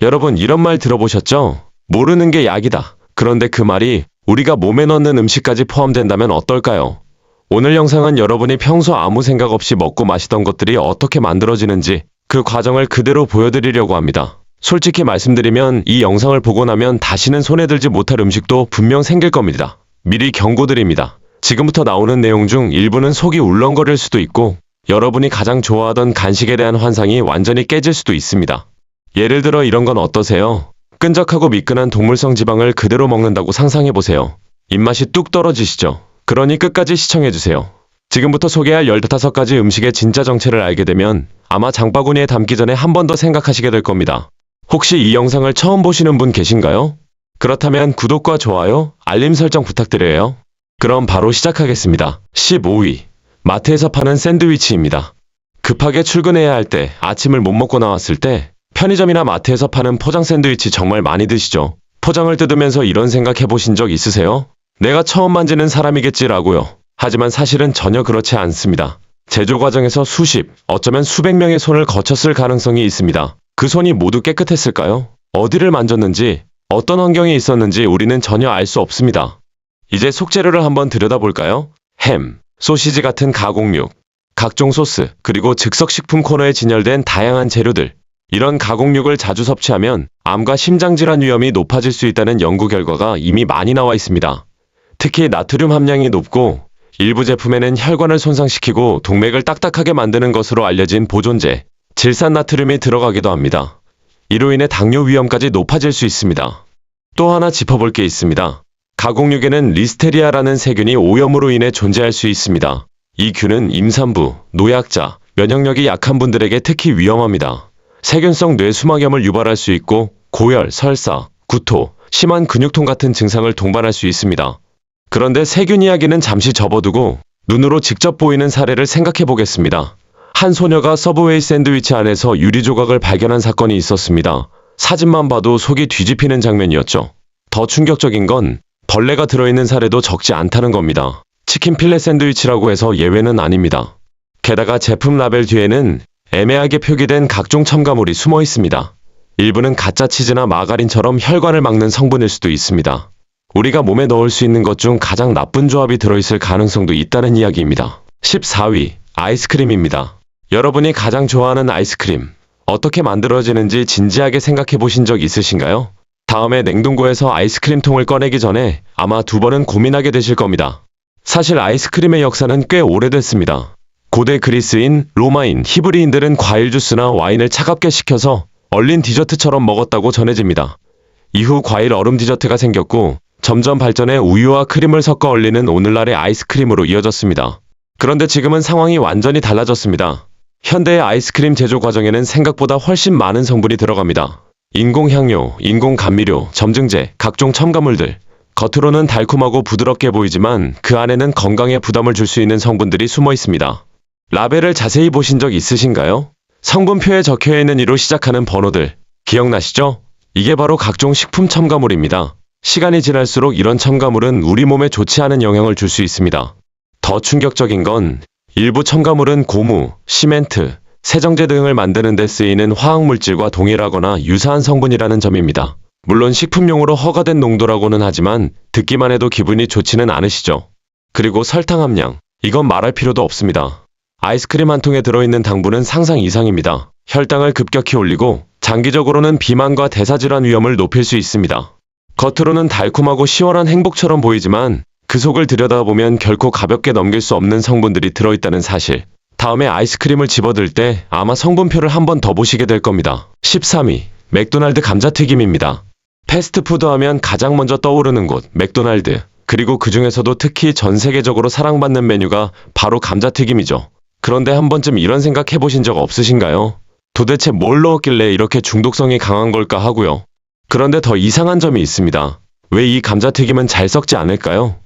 여러분 이런 말 들어보셨죠? 모르는 게 약이다. 그런데 그 말이 우리가 몸에 넣는 음식까지 포함된다면 어떨까요? 오늘 영상은 여러분이 평소 아무 생각 없이 먹고 마시던 것들이 어떻게 만들어지는지 그 과정을 그대로 보여드리려고 합니다. 솔직히 말씀드리면 이 영상을 보고 나면 다시는 손에 들지 못할 음식도 분명 생길 겁니다. 미리 경고드립니다. 지금부터 나오는 내용 중 일부는 속이 울렁거릴 수도 있고 여러분이 가장 좋아하던 간식에 대한 환상이 완전히 깨질 수도 있습니다. 예를 들어 이런 건 어떠세요? 끈적하고 미끈한 동물성 지방을 그대로 먹는다고 상상해보세요. 입맛이 뚝 떨어지시죠? 그러니 끝까지 시청해주세요. 지금부터 소개할 15가지 음식의 진짜 정체를 알게 되면 아마 장바구니에 담기 전에 한 번 더 생각하시게 될 겁니다. 혹시 이 영상을 처음 보시는 분 계신가요? 그렇다면 구독과 좋아요, 알림 설정 부탁드려요. 그럼 바로 시작하겠습니다. 15위. 마트에서 파는 샌드위치입니다. 급하게 출근해야 할 때, 아침을 못 먹고 나왔을 때 편의점이나 마트에서 파는 포장 샌드위치 정말 많이 드시죠? 포장을 뜯으면서 이런 생각 해보신 적 있으세요? 내가 처음 만지는 사람이겠지라고요. 하지만 사실은 전혀 그렇지 않습니다. 제조 과정에서 수십, 어쩌면 수백 명의 손을 거쳤을 가능성이 있습니다. 그 손이 모두 깨끗했을까요? 어디를 만졌는지, 어떤 환경에 있었는지 우리는 전혀 알 수 없습니다. 이제 속재료를 한번 들여다볼까요? 햄, 소시지 같은 가공육, 각종 소스, 그리고 즉석식품 코너에 진열된 다양한 재료들. 이런 가공육을 자주 섭취하면 암과 심장질환 위험이 높아질 수 있다는 연구 결과가 이미 많이 나와 있습니다. 특히 나트륨 함량이 높고 일부 제품에는 혈관을 손상시키고 동맥을 딱딱하게 만드는 것으로 알려진 보존제, 질산나트륨이 들어가기도 합니다. 이로 인해 당뇨 위험까지 높아질 수 있습니다. 또 하나 짚어볼 게 있습니다. 가공육에는 리스테리아라는 세균이 오염으로 인해 존재할 수 있습니다. 이 균은 임산부, 노약자, 면역력이 약한 분들에게 특히 위험합니다. 세균성 뇌수막염을 유발할 수 있고 고열, 설사, 구토, 심한 근육통 같은 증상을 동반할 수 있습니다. 그런데 세균 이야기는 잠시 접어두고 눈으로 직접 보이는 사례를 생각해 보겠습니다. 한 소녀가 서브웨이 샌드위치 안에서 유리 조각을 발견한 사건이 있었습니다. 사진만 봐도 속이 뒤집히는 장면이었죠. 더 충격적인 건 벌레가 들어있는 사례도 적지 않다는 겁니다. 치킨 필레 샌드위치라고 해서 예외는 아닙니다. 게다가 제품 라벨 뒤에는 애매하게 표기된 각종 첨가물이 숨어 있습니다. 일부는 가짜 치즈나 마가린처럼 혈관을 막는 성분일 수도 있습니다. 우리가 몸에 넣을 수 있는 것 중 가장 나쁜 조합이 들어있을 가능성도 있다는 이야기입니다. 14위. 아이스크림입니다. 여러분이 가장 좋아하는 아이스크림, 어떻게 만들어지는지 진지하게 생각해 보신 적 있으신가요? 다음에 냉동고에서 아이스크림 통을 꺼내기 전에 아마 2번은 고민하게 되실 겁니다. 사실 아이스크림의 역사는 꽤 오래됐습니다. 고대 그리스인, 로마인, 히브리인들은 과일 주스나 와인을 차갑게 식혀서 얼린 디저트처럼 먹었다고 전해집니다. 이후 과일 얼음 디저트가 생겼고 점점 발전해 우유와 크림을 섞어 얼리는 오늘날의 아이스크림으로 이어졌습니다. 그런데 지금은 상황이 완전히 달라졌습니다. 현대의 아이스크림 제조 과정에는 생각보다 훨씬 많은 성분이 들어갑니다. 인공향료, 인공감미료, 점증제, 각종 첨가물들. 겉으로는 달콤하고 부드럽게 보이지만 그 안에는 건강에 부담을 줄 수 있는 성분들이 숨어 있습니다. 라벨을 자세히 보신 적 있으신가요? 성분표에 적혀있는 이로 시작하는 번호들. 기억나시죠? 이게 바로 각종 식품 첨가물입니다. 시간이 지날수록 이런 첨가물은 우리 몸에 좋지 않은 영향을 줄 수 있습니다. 더 충격적인 건 일부 첨가물은 고무, 시멘트, 세정제 등을 만드는 데 쓰이는 화학물질과 동일하거나 유사한 성분이라는 점입니다. 물론 식품용으로 허가된 농도라고는 하지만 듣기만 해도 기분이 좋지는 않으시죠? 그리고 설탕 함량, 이건 말할 필요도 없습니다. 아이스크림 한 통에 들어있는 당분은 상상 이상입니다. 혈당을 급격히 올리고 장기적으로는 비만과 대사질환 위험을 높일 수 있습니다. 겉으로는 달콤하고 시원한 행복처럼 보이지만 그 속을 들여다보면 결코 가볍게 넘길 수 없는 성분들이 들어있다는 사실. 다음에 아이스크림을 집어들 때 아마 성분표를 한 번 더 보시게 될 겁니다. 13위. 맥도날드 감자튀김입니다. 패스트푸드 하면 가장 먼저 떠오르는 곳, 맥도날드. 그리고 그 중에서도 특히 전 세계적으로 사랑받는 메뉴가 바로 감자튀김이죠. 그런데 한 번쯤 이런 생각 해보신 적 없으신가요? 도대체 뭘 넣었길래 이렇게 중독성이 강한 걸까 하고요. 그런데 더 이상한 점이 있습니다. 왜 이 감자튀김은 잘 썩지 않을까요?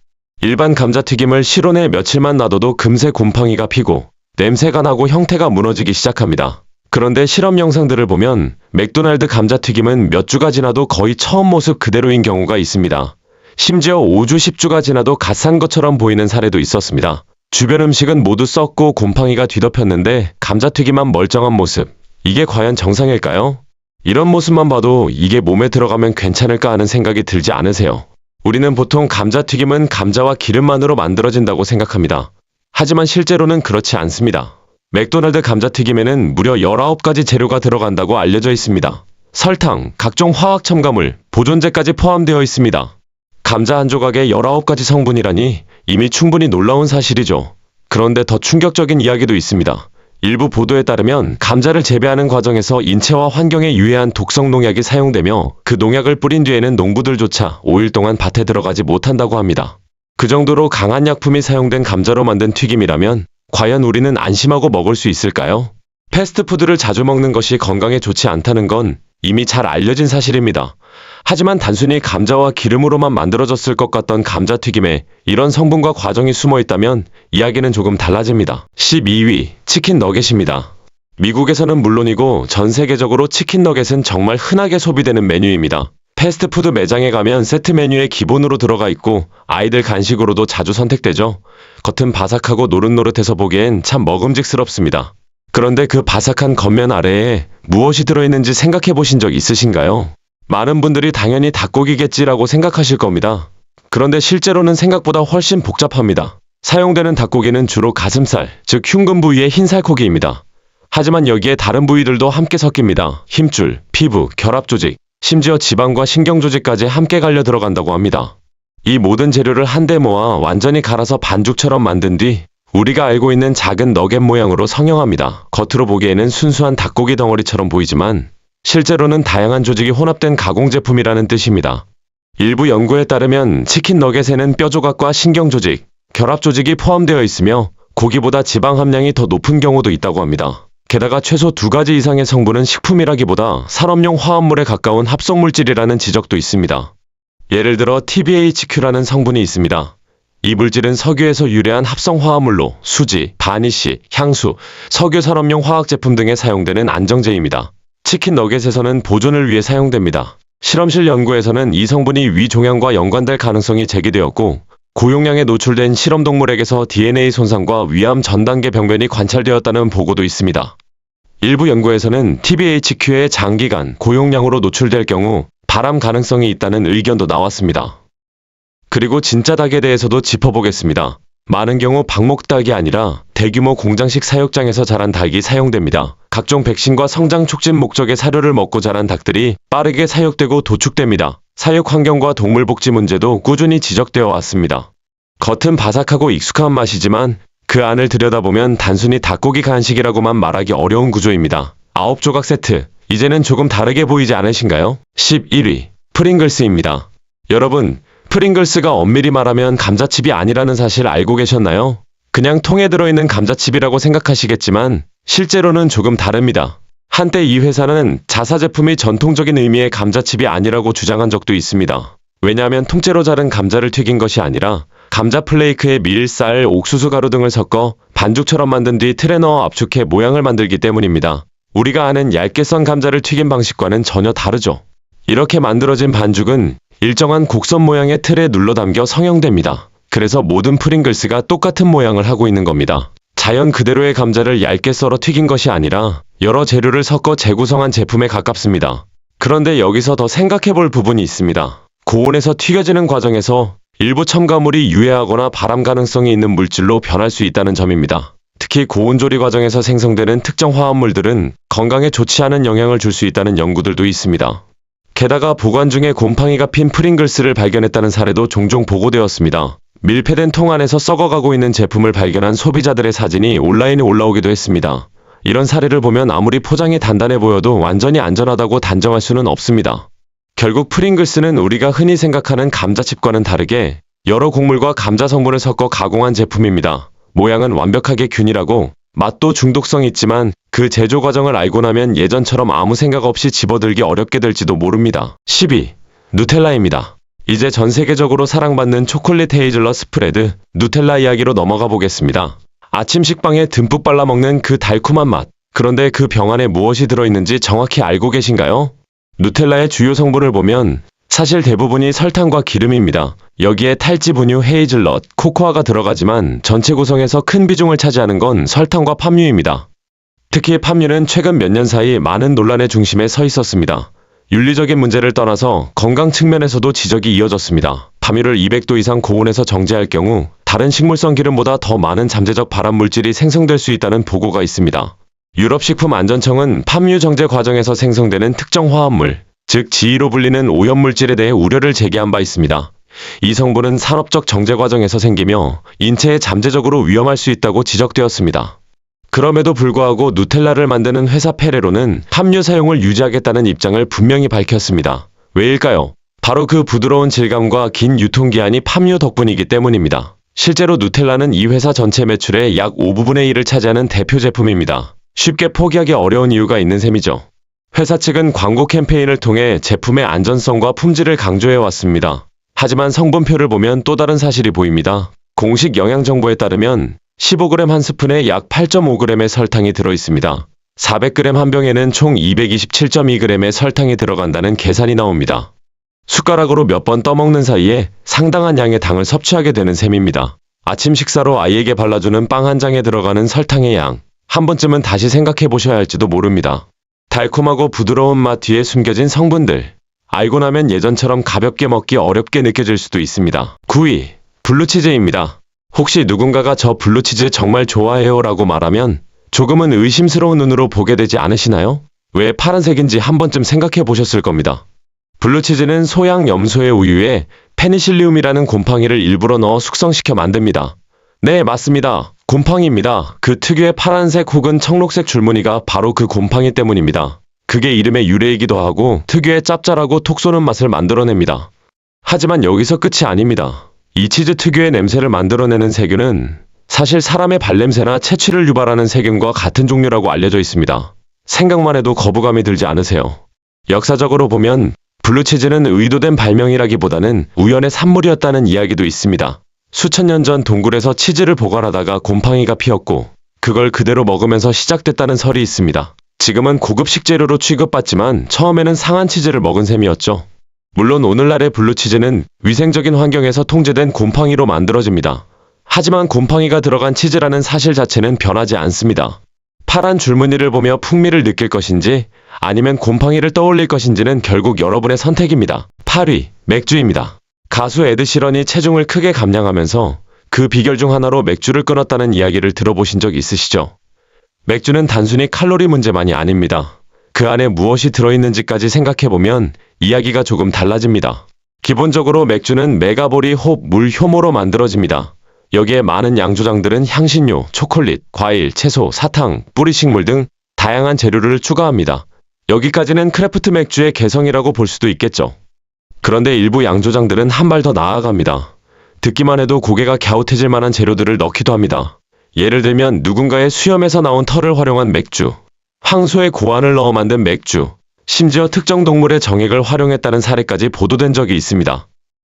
일반 감자튀김을 실온에 며칠만 놔둬도 금세 곰팡이가 피고 냄새가 나고 형태가 무너지기 시작합니다. 그런데 실험 영상들을 보면 맥도날드 감자튀김은 몇 주가 지나도 거의 처음 모습 그대로인 경우가 있습니다. 심지어 5주, 10주가 지나도 갓 산 것처럼 보이는 사례도 있었습니다. 주변 음식은 모두 썩고 곰팡이가 뒤덮였는데 감자튀김만 멀쩡한 모습. 이게 과연 정상일까요? 이런 모습만 봐도 이게 몸에 들어가면 괜찮을까 하는 생각이 들지 않으세요? 우리는 보통 감자튀김은 감자와 기름만으로 만들어진다고 생각합니다. 하지만 실제로는 그렇지 않습니다. 맥도날드 감자튀김에는 무려 19가지 재료가 들어간다고 알려져 있습니다. 설탕, 각종 화학 첨가물, 보존제까지 포함되어 있습니다. 감자 한 조각에 19가지 성분이라니 이미 충분히 놀라운 사실이죠. 그런데 더 충격적인 이야기도 있습니다. 일부 보도에 따르면 감자를 재배하는 과정에서 인체와 환경에 유해한 독성 농약이 사용되며 그 농약을 뿌린 뒤에는 농부들조차 5일 동안 밭에 들어가지 못한다고 합니다. 그 정도로 강한 약품이 사용된 감자로 만든 튀김이라면 과연 우리는 안심하고 먹을 수 있을까요? 패스트푸드를 자주 먹는 것이 건강에 좋지 않다는 건 이미 잘 알려진 사실입니다. 하지만 단순히 감자와 기름으로만 만들어졌을 것 같던 감자튀김에 이런 성분과 과정이 숨어 있다면 이야기는 조금 달라집니다. 12위, 치킨 너겟입니다. 미국에서는 물론이고 전 세계적으로 치킨 너겟은 정말 흔하게 소비되는 메뉴입니다. 패스트푸드 매장에 가면 세트 메뉴에 기본으로 들어가 있고 아이들 간식으로도 자주 선택되죠. 겉은 바삭하고 노릇노릇해서 보기엔 참 먹음직스럽습니다. 그런데 그 바삭한 겉면 아래에 무엇이 들어있는지 생각해 보신 적 있으신가요? 많은 분들이 당연히 닭고기겠지라고 생각하실 겁니다. 그런데 실제로는 생각보다 훨씬 복잡합니다. 사용되는 닭고기는 주로 가슴살, 즉 흉근 부위의 흰살코기입니다. 하지만 여기에 다른 부위들도 함께 섞입니다. 힘줄, 피부, 결합 조직, 심지어 지방과 신경 조직까지 함께 갈려 들어간다고 합니다. 이 모든 재료를 한데 모아 완전히 갈아서 반죽처럼 만든 뒤 우리가 알고 있는 작은 너겟 모양으로 성형합니다. 겉으로 보기에는 순수한 닭고기 덩어리처럼 보이지만 실제로는 다양한 조직이 혼합된 가공 제품이라는 뜻입니다. 일부 연구에 따르면 치킨 너겟에는 뼈 조각과 신경 조직, 결합 조직이 포함되어 있으며 고기보다 지방 함량이 더 높은 경우도 있다고 합니다. 게다가 최소 2가지 이상의 성분은 식품이라기보다 산업용 화합물에 가까운 합성물질이라는 지적도 있습니다. 예를 들어 TBHQ라는 성분이 있습니다. 이 물질은 석유에서 유래한 합성화합물로 수지, 바니쉬, 향수, 석유 산업용 화학제품 등에 사용되는 안정제입니다. 치킨 너겟에서는 보존을 위해 사용됩니다. 실험실 연구에서는 이 성분이 위 종양과 연관될 가능성이 제기되었고 고용량에 노출된 실험동물에게서 DNA 손상과 위암 전 단계 병변이 관찰되었다는 보고도 있습니다. 일부 연구에서는 TBHQ에 장기간 고용량으로 노출될 경우 발암 가능성이 있다는 의견도 나왔습니다. 그리고 진짜 닭에 대해서도 짚어보겠습니다. 많은 경우 방목닭이 아니라 대규모 공장식 사육장에서 자란 닭이 사용됩니다. 각종 백신과 성장 촉진 목적의 사료를 먹고 자란 닭들이 빠르게 사육되고 도축됩니다. 사육 환경과 동물 복지 문제도 꾸준히 지적되어 왔습니다. 겉은 바삭하고 익숙한 맛이지만 그 안을 들여다보면 단순히 닭고기 간식이라고만 말하기 어려운 구조입니다. 9조각 세트, 이제는 조금 다르게 보이지 않으신가요? 11위, 프링글스입니다. 여러분, 프링글스가 엄밀히 말하면 감자칩이 아니라는 사실 알고 계셨나요? 그냥 통에 들어있는 감자칩이라고 생각하시겠지만 실제로는 조금 다릅니다. 한때 이 회사는 자사 제품이 전통적인 의미의 감자칩이 아니라고 주장한 적도 있습니다. 왜냐하면 통째로 자른 감자를 튀긴 것이 아니라 감자 플레이크에 밀, 쌀, 옥수수 가루 등을 섞어 반죽처럼 만든 뒤 틀에 넣어 압축해 모양을 만들기 때문입니다. 우리가 아는 얇게 썬 감자를 튀긴 방식과는 전혀 다르죠. 이렇게 만들어진 반죽은 일정한 곡선 모양의 틀에 눌러 담겨 성형됩니다. 그래서 모든 프링글스가 똑같은 모양을 하고 있는 겁니다. 자연 그대로의 감자를 얇게 썰어 튀긴 것이 아니라 여러 재료를 섞어 재구성한 제품에 가깝습니다. 그런데 여기서 더 생각해 볼 부분이 있습니다. 고온에서 튀겨지는 과정에서 일부 첨가물이 유해하거나 발암 가능성이 있는 물질로 변할 수 있다는 점입니다. 특히 고온 조리 과정에서 생성되는 특정 화합물들은 건강에 좋지 않은 영향을 줄 수 있다는 연구들도 있습니다. 게다가 보관 중에 곰팡이가 핀 프링글스를 발견했다는 사례도 종종 보고되었습니다. 밀폐된 통 안에서 썩어가고 있는 제품을 발견한 소비자들의 사진이 온라인에 올라오기도 했습니다. 이런 사례를 보면 아무리 포장이 단단해 보여도 완전히 안전하다고 단정할 수는 없습니다. 결국 프링글스는 우리가 흔히 생각하는 감자칩과는 다르게 여러 곡물과 감자 성분을 섞어 가공한 제품입니다. 모양은 완벽하게 균일하고 맛도 중독성 있지만 그 제조 과정을 알고 나면 예전처럼 아무 생각 없이 집어들기 어렵게 될지도 모릅니다. 10위, 누텔라입니다. 이제 전 세계적으로 사랑받는 초콜릿 헤이즐넛 스프레드, 누텔라 이야기로 넘어가 보겠습니다. 아침 식빵에 듬뿍 발라 먹는 그 달콤한 맛. 그런데 그 병 안에 무엇이 들어있는지 정확히 알고 계신가요? 누텔라의 주요 성분을 보면 사실 대부분이 설탕과 기름입니다. 여기에 탈지 분유, 헤이즐넛, 코코아가 들어가지만 전체 구성에서 큰 비중을 차지하는 건 설탕과 팜유입니다. 특히 팜유는 최근 몇 년 사이 많은 논란의 중심에 서 있었습니다. 윤리적인 문제를 떠나서 건강 측면에서도 지적이 이어졌습니다. 팜유를 200도 이상 고온에서 정제할 경우 다른 식물성 기름보다 더 많은 잠재적 발암 물질이 생성될 수 있다는 보고가 있습니다. 유럽식품안전청은 팜유 정제 과정에서 생성되는 특정 화합물, 즉 지이로 불리는 오염물질에 대해 우려를 제기한 바 있습니다. 이 성분은 산업적 정제 과정에서 생기며 인체에 잠재적으로 위험할 수 있다고 지적되었습니다. 그럼에도 불구하고 누텔라를 만드는 회사 페레로는 팜유 사용을 유지하겠다는 입장을 분명히 밝혔습니다. 왜일까요? 바로 그 부드러운 질감과 긴 유통기한이 팜유 덕분이기 때문입니다. 실제로 누텔라는 이 회사 전체 매출의 약 5분의 1을 차지하는 대표 제품입니다. 쉽게 포기하기 어려운 이유가 있는 셈이죠. 회사 측은 광고 캠페인을 통해 제품의 안전성과 품질을 강조해 왔습니다. 하지만 성분표를 보면 또 다른 사실이 보입니다. 공식 영양 정보에 따르면 15g 한 스푼에 약 8.5g의 설탕이 들어있습니다. 400g 한 병에는 총 227.2g의 설탕이 들어간다는 계산이 나옵니다. 숟가락으로 몇 번 떠먹는 사이에 상당한 양의 당을 섭취하게 되는 셈입니다. 아침 식사로 아이에게 발라주는 빵 한 장에 들어가는 설탕의 양, 한 번쯤은 다시 생각해 보셔야 할지도 모릅니다. 달콤하고 부드러운 맛 뒤에 숨겨진 성분들. 알고 나면 예전처럼 가볍게 먹기 어렵게 느껴질 수도 있습니다. 9위, 블루치즈입니다. 혹시 누군가가 저 블루치즈 정말 좋아해요 라고 말하면 조금은 의심스러운 눈으로 보게 되지 않으시나요? 왜 파란색인지 한 번쯤 생각해 보셨을 겁니다. 블루치즈는 소양 염소의 우유에 페니실리움이라는 곰팡이를 일부러 넣어 숙성시켜 만듭니다. 네, 맞습니다. 곰팡이입니다. 그 특유의 파란색 혹은 청록색 줄무늬가 바로 그 곰팡이 때문입니다. 그게 이름의 유래이기도 하고 특유의 짭짤하고 톡 쏘는 맛을 만들어냅니다. 하지만 여기서 끝이 아닙니다. 이 치즈 특유의 냄새를 만들어내는 세균은 사실 사람의 발냄새나 체취를 유발하는 세균과 같은 종류라고 알려져 있습니다. 생각만 해도 거부감이 들지 않으세요? 역사적으로 보면 블루치즈는 의도된 발명이라기보다는 우연의 산물이었다는 이야기도 있습니다. 수천 년 전 동굴에서 치즈를 보관하다가 곰팡이가 피었고 그걸 그대로 먹으면서 시작됐다는 설이 있습니다. 지금은 고급 식재료로 취급받지만 처음에는 상한 치즈를 먹은 셈이었죠. 물론 오늘날의 블루치즈는 위생적인 환경에서 통제된 곰팡이로 만들어집니다. 하지만 곰팡이가 들어간 치즈라는 사실 자체는 변하지 않습니다. 파란 줄무늬를 보며 풍미를 느낄 것인지 아니면 곰팡이를 떠올릴 것인지는 결국 여러분의 선택입니다. 8위, 맥주입니다. 가수 에드시런이 체중을 크게 감량하면서 그 비결 중 하나로 맥주를 끊었다는 이야기를 들어보신 적 있으시죠? 맥주는 단순히 칼로리 문제만이 아닙니다. 그 안에 무엇이 들어있는지까지 생각해보면 이야기가 조금 달라집니다. 기본적으로 맥주는 메가보리 홉, 물, 효모로 만들어집니다. 여기에 많은 양조장들은 향신료, 초콜릿, 과일, 채소, 사탕, 뿌리식물 등 다양한 재료를 추가합니다. 여기까지는 크래프트 맥주의 개성이라고 볼 수도 있겠죠. 그런데 일부 양조장들은 한 발 더 나아갑니다. 듣기만 해도 고개가 갸웃해질 만한 재료들을 넣기도 합니다. 예를 들면 누군가의 수염에서 나온 털을 활용한 맥주, 황소의 고안을 넣어 만든 맥주, 심지어 특정 동물의 정액을 활용했다는 사례까지 보도된 적이 있습니다.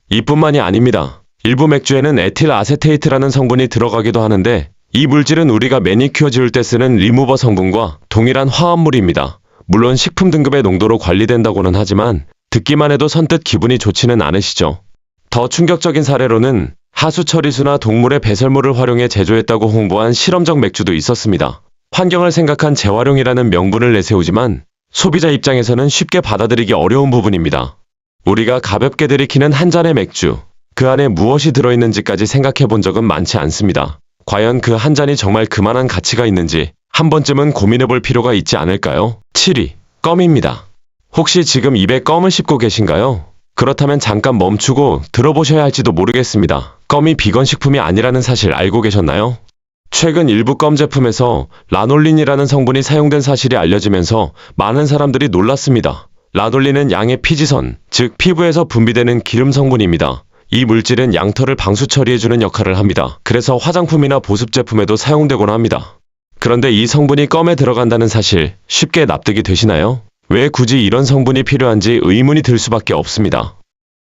이뿐만이 아닙니다. 일부 맥주에는 에틸 아세테이트라는 성분이 들어가기도 하는데 이 물질은 우리가 매니큐어 지울 때 쓰는 리무버 성분과 동일한 화합물입니다. 물론 식품 등급의 농도로 관리된다고는 하지만 듣기만 해도 선뜻 기분이 좋지는 않으시죠. 더 충격적인 사례로는 하수 처리수나 동물의 배설물을 활용해 제조했다고 홍보한 실험적 맥주도 있었습니다. 환경을 생각한 재활용이라는 명분을 내세우지만 소비자 입장에서는 쉽게 받아들이기 어려운 부분입니다. 우리가 가볍게 들이키는 한 잔의 맥주, 그 안에 무엇이 들어있는지까지 생각해 본 적은 많지 않습니다. 과연 그 한 잔이 정말 그만한 가치가 있는지 한 번쯤은 고민해 볼 필요가 있지 않을까요? 7위, 껌입니다. 혹시 지금 입에 껌을 씹고 계신가요? 그렇다면 잠깐 멈추고 들어보셔야 할지도 모르겠습니다. 껌이 비건 식품이 아니라는 사실 알고 계셨나요? 최근 일부 껌 제품에서 라놀린이라는 성분이 사용된 사실이 알려지면서 많은 사람들이 놀랐습니다. 라놀린은 양의 피지선, 즉 피부에서 분비되는 기름 성분입니다. 이 물질은 양털을 방수 처리해주는 역할을 합니다. 그래서 화장품이나 보습 제품에도 사용되곤 합니다. 그런데 이 성분이 껌에 들어간다는 사실 쉽게 납득이 되시나요? 왜 굳이 이런 성분이 필요한지 의문이 들 수밖에 없습니다.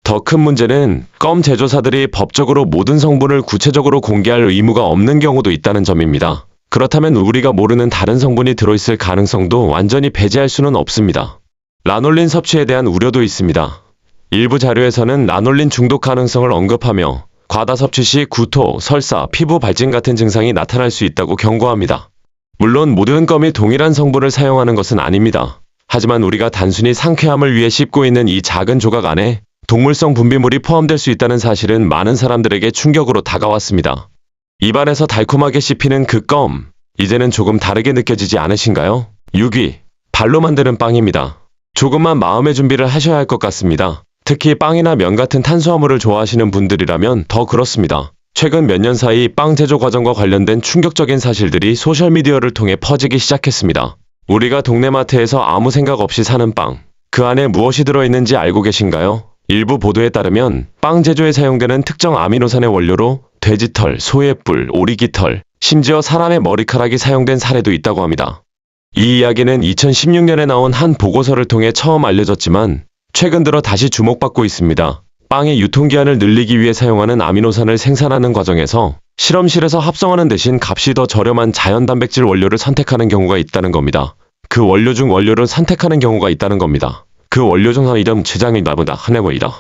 더 큰 문제는 껌 제조사들이 법적으로 모든 성분을 구체적으로 공개할 의무가 없는 경우도 있다는 점입니다. 그렇다면 우리가 모르는 다른 성분이 들어있을 가능성도 완전히 배제할 수는 없습니다. 라놀린 섭취에 대한 우려도 있습니다. 일부 자료에서는 라놀린 중독 가능성을 언급하며 과다 섭취 시 구토, 설사, 피부 발진 같은 증상이 나타날 수 있다고 경고합니다. 물론 모든 껌이 동일한 성분을 사용하는 것은 아닙니다. 하지만 우리가 단순히 상쾌함을 위해 씹고 있는 이 작은 조각 안에 동물성 분비물이 포함될 수 있다는 사실은 많은 사람들에게 충격으로 다가왔습니다. 입안에서 달콤하게 씹히는 그 껌, 이제는 조금 다르게 느껴지지 않으신가요? 6위, 발로 만드는 빵입니다. 조금만 마음의 준비를 하셔야 할 것 같습니다. 특히 빵이나 면 같은 탄수화물을 좋아하시는 분들이라면 더 그렇습니다. 최근 몇 년 사이 빵 제조 과정과 관련된 충격적인 사실들이 소셜미디어를 통해 퍼지기 시작했습니다. 우리가 동네 마트에서 아무 생각 없이 사는 빵, 그 안에 무엇이 들어있는지 알고 계신가요? 일부 보도에 따르면 빵 제조에 사용되는 특정 아미노산의 원료로 돼지털, 소의 뿔, 오리깃털, 심지어 사람의 머리카락이 사용된 사례도 있다고 합니다. 이 이야기는 2016년에 나온 한 보고서를 통해 처음 알려졌지만 최근 들어 다시 주목받고 있습니다. 빵의 유통기한을 늘리기 위해 사용하는 아미노산을 생산하는 과정에서 실험실에서 합성하는 대신 값이 더 저렴한 자연단백질 원료를 선택하는 경우가 있다는 겁니다. 그 원료 중 원료를 선택하는 경우가 있다는 겁니다. 그 원료 중 하나 이름 제장이 나보다 하네보이다.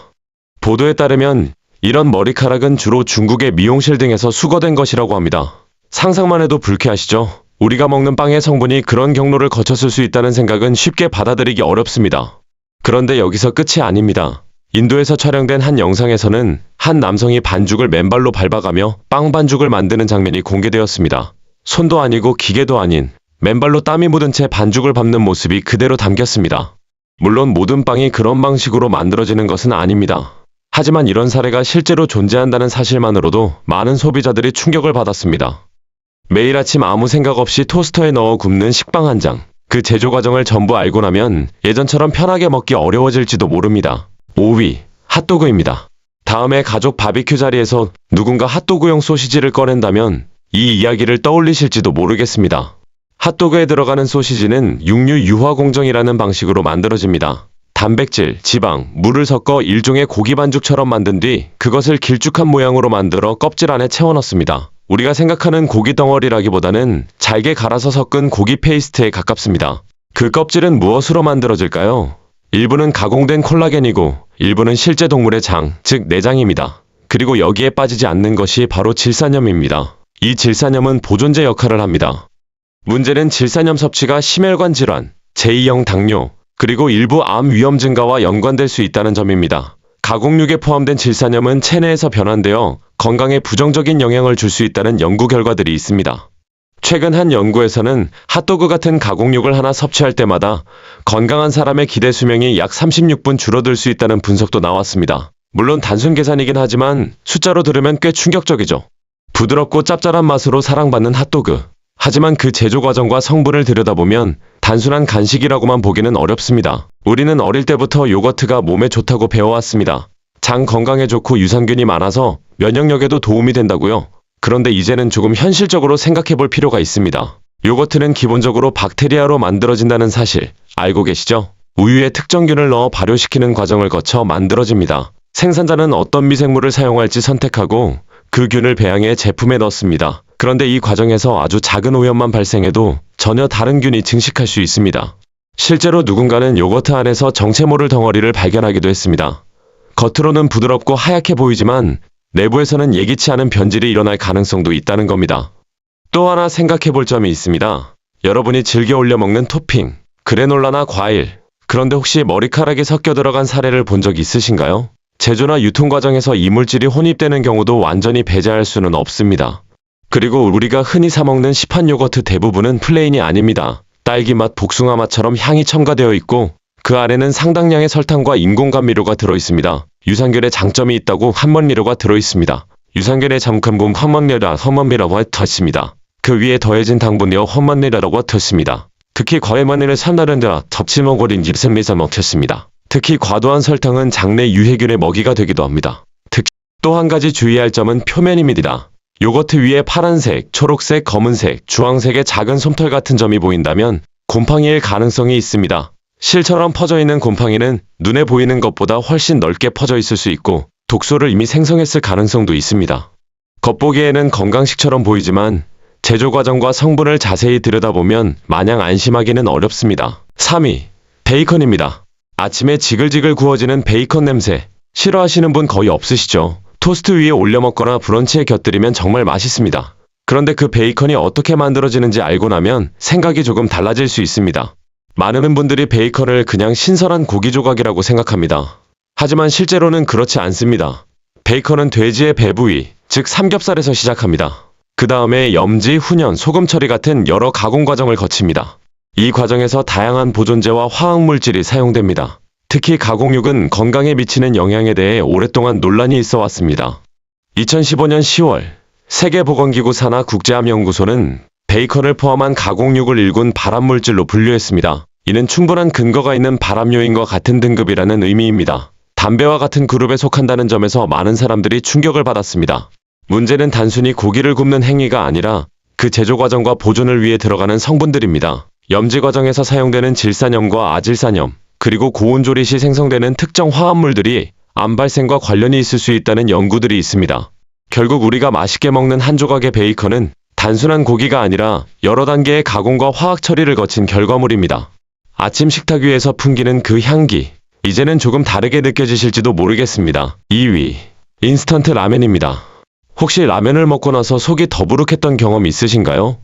보도에 따르면 이런 머리카락은 주로 중국의 미용실 등에서 수거된 것이라고 합니다. 상상만 해도 불쾌하시죠? 우리가 먹는 빵의 성분이 그런 경로를 거쳤을 수 있다는 생각은 쉽게 받아들이기 어렵습니다. 그런데 여기서 끝이 아닙니다. 인도에서 촬영된 한 영상에서는 한 남성이 반죽을 맨발로 밟아가며 빵 반죽을 만드는 장면이 공개되었습니다. 손도 아니고 기계도 아닌 맨발로 땀이 묻은 채 반죽을 밟는 모습이 그대로 담겼습니다. 물론 모든 빵이 그런 방식으로 만들어지는 것은 아닙니다. 하지만 이런 사례가 실제로 존재한다는 사실만으로도 많은 소비자들이 충격을 받았습니다. 매일 아침 아무 생각 없이 토스터에 넣어 굽는 식빵 한 장. 그 제조 과정을 전부 알고 나면 예전처럼 편하게 먹기 어려워질지도 모릅니다. 5위, 핫도그입니다. 다음에 가족 바비큐 자리에서 누군가 핫도그용 소시지를 꺼낸다면 이 이야기를 떠올리실지도 모르겠습니다. 핫도그에 들어가는 소시지는 육류 유화 공정이라는 방식으로 만들어집니다. 단백질, 지방, 물을 섞어 일종의 고기 반죽처럼 만든 뒤 그것을 길쭉한 모양으로 만들어 껍질 안에 채워 넣습니다. 우리가 생각하는 고기 덩어리라기보다는 잘게 갈아서 섞은 고기 페이스트에 가깝습니다. 그 껍질은 무엇으로 만들어질까요? 일부는 가공된 콜라겐이고 일부는 실제 동물의 장, 즉 내장입니다. 그리고 여기에 빠지지 않는 것이 바로 질산염입니다. 이 질산염은 보존제 역할을 합니다. 문제는 질산염 섭취가 심혈관 질환, 제2형 당뇨, 그리고 일부 암 위험 증가와 연관될 수 있다는 점입니다. 가공육에 포함된 질산염은 체내에서 변환되어 건강에 부정적인 영향을 줄 수 있다는 연구 결과들이 있습니다. 최근 한 연구에서는 핫도그 같은 가공육을 하나 섭취할 때마다 건강한 사람의 기대 수명이 약 36분 줄어들 수 있다는 분석도 나왔습니다. 물론 단순 계산이긴 하지만 숫자로 들으면 꽤 충격적이죠. 부드럽고 짭짤한 맛으로 사랑받는 핫도그. 하지만 그 제조 과정과 성분을 들여다보면 단순한 간식이라고만 보기는 어렵습니다. 우리는 어릴 때부터 요거트가 몸에 좋다고 배워왔습니다. 장 건강에 좋고 유산균이 많아서 면역력에도 도움이 된다고요. 그런데 이제는 조금 현실적으로 생각해 볼 필요가 있습니다. 요거트는 기본적으로 박테리아로 만들어진다는 사실 알고 계시죠? 우유에 특정균을 넣어 발효시키는 과정을 거쳐 만들어집니다. 생산자는 어떤 미생물을 사용할지 선택하고 그 균을 배양해 제품에 넣습니다. 그런데 이 과정에서 아주 작은 오염만 발생해도 전혀 다른 균이 증식할 수 있습니다. 실제로 누군가는 요거트 안에서 정체 모를 덩어리를 발견하기도 했습니다. 겉으로는 부드럽고 하얗게 보이지만 내부에서는 예기치 않은 변질이 일어날 가능성도 있다는 겁니다. 또 하나 생각해 볼 점이 있습니다. 여러분이 즐겨 올려 먹는 토핑, 그래놀라나 과일, 그런데 혹시 머리카락이 섞여 들어간 사례를 본 적 있으신가요? 제조나 유통 과정에서 이물질이 혼입되는 경우도 완전히 배제할 수는 없습니다. 그리고 우리가 흔히 사 먹는 시판 요거트 대부분은 플레인이 아닙니다. 딸기 맛, 복숭아 맛처럼 향이 첨가되어 있고 그 안에는 상당량의 설탕과 인공 감미료가 들어있습니다. 유산균에 장점이 있다고 한번리료가 들어있습니다. 유산균의 장점은 한번리라고 했습니다. 그 위에 더해진 당분이요 한번리라고 했습니다. 특히 과일만을 산다른데 접시먹어린 입샘리자 먹혔습니다. 특히 과도한 설탕은 장내 유해균의 먹이가 되기도 합니다. 특히 또 한 가지 주의할 점은 표면입니다. 요거트 위에 파란색, 초록색, 검은색, 주황색의 작은 솜털 같은 점이 보인다면 곰팡이일 가능성이 있습니다. 실처럼 퍼져 있는 곰팡이는 눈에 보이는 것보다 훨씬 넓게 퍼져 있을 수 있고 독소를 이미 생성했을 가능성도 있습니다. 겉보기에는 건강식처럼 보이지만 제조 과정과 성분을 자세히 들여다보면 마냥 안심하기는 어렵습니다. 3위, 베이컨입니다. 아침에 지글지글 구워지는 베이컨 냄새 싫어하시는 분 거의 없으시죠? 토스트 위에 올려 먹거나 브런치에 곁들이면 정말 맛있습니다. 그런데 그 베이컨이 어떻게 만들어지는지 알고 나면 생각이 조금 달라질 수 있습니다. 많은 분들이 베이컨을 그냥 신선한 고기 조각이라고 생각합니다. 하지만 실제로는 그렇지 않습니다. 베이컨은 돼지의 배 부위, 즉 삼겹살에서 시작합니다. 그 다음에 염지, 훈연, 소금 처리 같은 여러 가공 과정을 거칩니다. 이 과정에서 다양한 보존제와 화학물질이 사용됩니다. 특히 가공육은 건강에 미치는 영향에 대해 오랫동안 논란이 있어 왔습니다. 2015년 10월 세계보건기구 산하 국제암연구소는 베이컨을 포함한 가공육을 일군 발암물질로 분류했습니다. 이는 충분한 근거가 있는 발암요인과 같은 등급이라는 의미입니다. 담배와 같은 그룹에 속한다는 점에서 많은 사람들이 충격을 받았습니다. 문제는 단순히 고기를 굽는 행위가 아니라 그 제조 과정과 보존을 위해 들어가는 성분들입니다. 염지 과정에서 사용되는 질산염과 아질산염, 그리고 고온조리 시 생성되는 특정 화합물들이 암 발생과 관련이 있을 수 있다는 연구들이 있습니다. 결국 우리가 맛있게 먹는 한 조각의 베이컨은 단순한 고기가 아니라 여러 단계의 가공과 화학 처리를 거친 결과물입니다. 아침 식탁 위에서 풍기는 그 향기, 이제는 조금 다르게 느껴지실지도 모르겠습니다. 2위, 인스턴트 라면입니다. 혹시 라면을 먹고 나서 속이 더부룩했던 경험 있으신가요?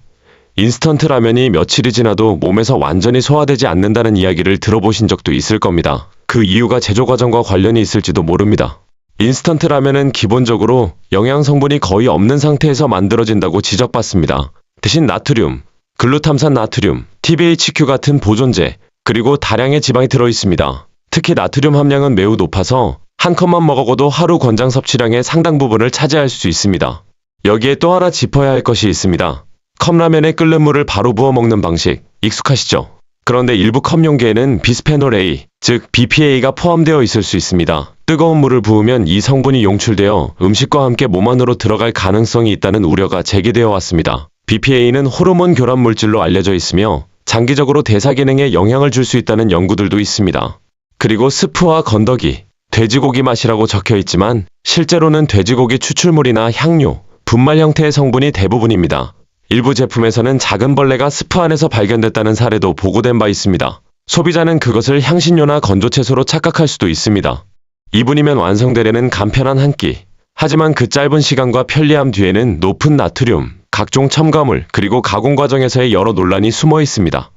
인스턴트 라면이 며칠이 지나도 몸에서 완전히 소화되지 않는다는 이야기를 들어보신 적도 있을 겁니다. 그 이유가 제조 과정과 관련이 있을지도 모릅니다. 인스턴트 라면은 기본적으로 영양 성분이 거의 없는 상태에서 만들어진다고 지적받습니다. 대신 나트륨, 글루탐산 나트륨, TBHQ 같은 보존제, 그리고 다량의 지방이 들어있습니다. 특히 나트륨 함량은 매우 높아서 한 컵만 먹어도 하루 권장 섭취량의 상당 부분을 차지할 수 있습니다. 여기에 또 하나 짚어야 할 것이 있습니다. 컵라면에 끓는 물을 바로 부어 먹는 방식, 익숙하시죠? 그런데 일부 컵 용기에는 비스페놀 A, 즉 BPA가 포함되어 있을 수 있습니다. 뜨거운 물을 부으면 이 성분이 용출되어 음식과 함께 몸 안으로 들어갈 가능성이 있다는 우려가 제기되어 왔습니다. BPA는 호르몬 교란 물질로 알려져 있으며 장기적으로 대사 기능에 영향을 줄 수 있다는 연구들도 있습니다. 그리고 스프와 건더기, 돼지고기 맛이라고 적혀 있지만 실제로는 돼지고기 추출물이나 향료, 분말 형태의 성분이 대부분입니다. 일부 제품에서는 작은 벌레가 스프 안에서 발견됐다는 사례도 보고된 바 있습니다. 소비자는 그것을 향신료나 건조채소로 착각할 수도 있습니다. 2분이면 완성되려는 간편한 한 끼. 하지만 그 짧은 시간과 편리함 뒤에는 높은 나트륨, 각종 첨가물, 그리고 가공 과정에서의 여러 논란이 숨어 있습니다.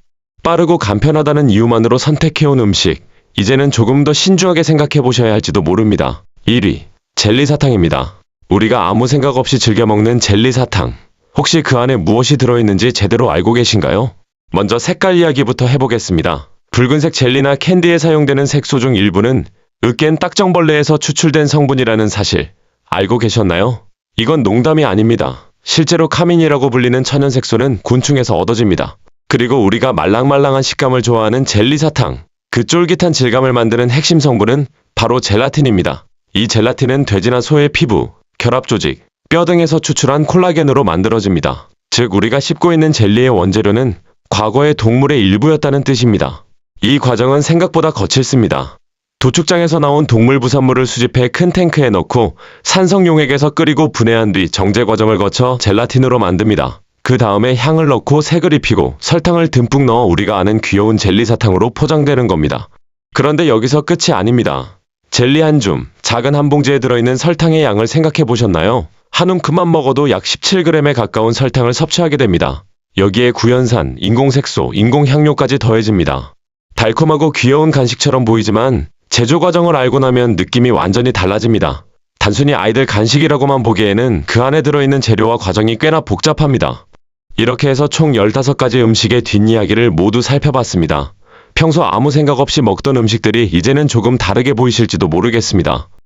빠르고 간편하다는 이유만으로 선택해온 음식, 이제는 조금 더 신중하게 생각해 보셔야 할지도 모릅니다. 1위, 젤리 사탕입니다. 우리가 아무 생각 없이 즐겨 먹는 젤리 사탕. 혹시 그 안에 무엇이 들어있는지 제대로 알고 계신가요? 먼저 색깔 이야기부터 해보겠습니다. 붉은색 젤리나 캔디에 사용되는 색소 중 일부는 으깬 딱정벌레에서 추출된 성분이라는 사실 알고 계셨나요? 이건 농담이 아닙니다. 실제로 카민이라고 불리는 천연색소는 곤충에서 얻어집니다. 그리고 우리가 말랑말랑한 식감을 좋아하는 젤리 사탕, 그 쫄깃한 질감을 만드는 핵심 성분은 바로 젤라틴입니다. 이 젤라틴은 돼지나 소의 피부, 결합 조직, 뼈 등에서 추출한 콜라겐으로 만들어집니다. 즉 우리가 씹고 있는 젤리의 원재료는 과거의 동물의 일부였다는 뜻입니다. 이 과정은 생각보다 거칠습니다. 도축장에서 나온 동물 부산물을 수집해 큰 탱크에 넣고 산성용액에서 끓이고 분해한 뒤 정제 과정을 거쳐 젤라틴으로 만듭니다. 그 다음에 향을 넣고 색을 입히고 설탕을 듬뿍 넣어 우리가 아는 귀여운 젤리 사탕으로 포장되는 겁니다. 그런데 여기서 끝이 아닙니다. 젤리 한 줌, 작은 한 봉지에 들어있는 설탕의 양을 생각해 보셨나요? 한 움큼만 먹어도 약 17g에 가까운 설탕을 섭취하게 됩니다. 여기에 구연산, 인공색소, 인공향료까지 더해집니다. 달콤하고 귀여운 간식처럼 보이지만 제조 과정을 알고 나면 느낌이 완전히 달라집니다. 단순히 아이들 간식이라고만 보기에는 그 안에 들어있는 재료와 과정이 꽤나 복잡합니다. 이렇게 해서 총 15가지 음식의 뒷이야기를 모두 살펴봤습니다. 평소 아무 생각 없이 먹던 음식들이 이제는 조금 다르게 보이실지도 모르겠습니다.